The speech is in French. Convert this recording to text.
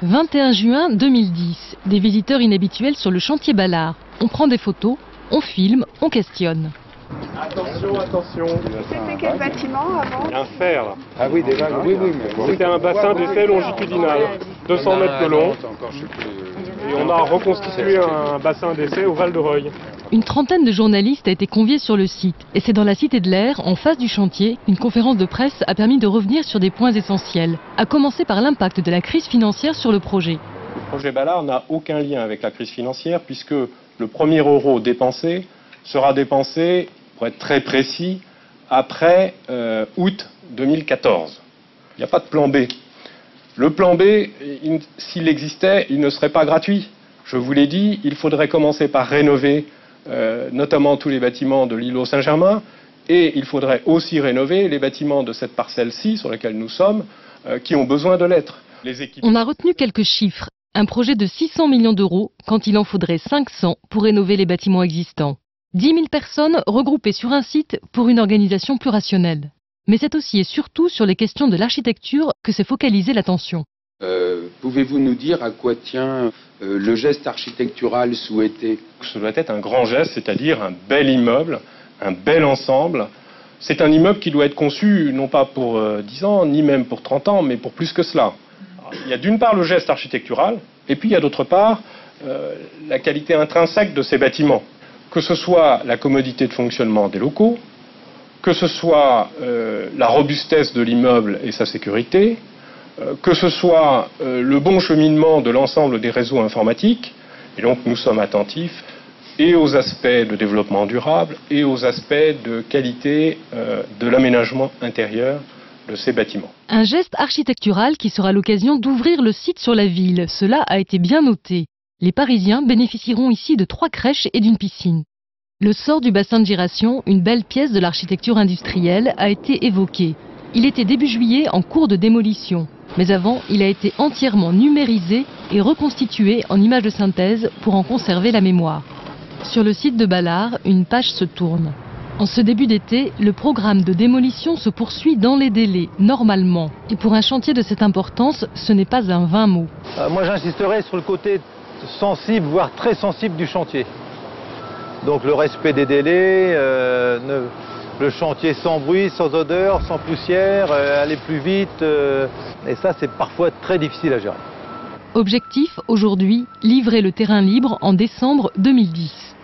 21 juin 2010, des visiteurs inhabituels sur le chantier Ballard. On prend des photos, on filme, on questionne. Attention, attention. C'était quel bâtiment avant? Un fer. Ah oui, déjà, oui. C'était un bassin d'essai longitudinal, 200 mètres de long. Et on a reconstitué un bassin d'essai au Val de Reuil. Une trentaine de journalistes a été conviée sur le site. Et c'est dans la Cité de l'Air, en face du chantier, une conférence de presse a permis de revenir sur des points essentiels. À commencer par l'impact de la crise financière sur le projet. Le projet Ballard n'a aucun lien avec la crise financière puisque le premier euro dépensé sera dépensé, pour être très précis, après août 2014. Il n'y a pas de plan B. Le plan B, s'il existait, il ne serait pas gratuit. Je vous l'ai dit, il faudrait commencer par rénover notamment tous les bâtiments de l'îlot Saint-Germain et il faudrait aussi rénover les bâtiments de cette parcelle-ci sur laquelle nous sommes qui ont besoin de l'être. On a retenu quelques chiffres. Un projet de 600 millions d'euros quand il en faudrait 500 pour rénover les bâtiments existants. 10 000 personnes regroupées sur un site pour une organisation plus rationnelle. Mais c'est aussi et surtout sur les questions de l'architecture que s'est focalisée l'attention. Pouvez-vous nous dire à quoi tient le geste architectural souhaité? Ce doit être un grand geste, c'est-à-dire un bel immeuble, un bel ensemble. C'est un immeuble qui doit être conçu non pas pour 10 ans, ni même pour 30 ans, mais pour plus que cela. Alors, il y a d'une part le geste architectural, et puis il y a d'autre part la qualité intrinsèque de ces bâtiments. Que ce soit la commodité de fonctionnement des locaux, que ce soit la robustesse de l'immeuble et sa sécurité, que ce soit le bon cheminement de l'ensemble des réseaux informatiques, et donc nous sommes attentifs et aux aspects de développement durable et aux aspects de qualité de l'aménagement intérieur de ces bâtiments. Un geste architectural qui sera l'occasion d'ouvrir le site sur la ville. Cela a été bien noté. Les Parisiens bénéficieront ici de 3 crèches et d'une piscine. Le sort du bassin de Giration, une belle pièce de l'architecture industrielle, a été évoqué. Il était début juillet en cours de démolition. Mais avant, il a été entièrement numérisé et reconstitué en images de synthèse pour en conserver la mémoire. Sur le site de Ballard, une page se tourne. En ce début d'été, le programme de démolition se poursuit dans les délais, normalement. Et pour un chantier de cette importance, ce n'est pas un vain mot. Moi j'insisterai sur le côté sensible, voire très sensible du chantier. Donc le respect des délais, le chantier sans bruit, sans odeur, sans poussière, aller plus vite. Et ça, c'est parfois très difficile à gérer. Objectif, aujourd'hui, livrer le terrain libre en décembre 2010.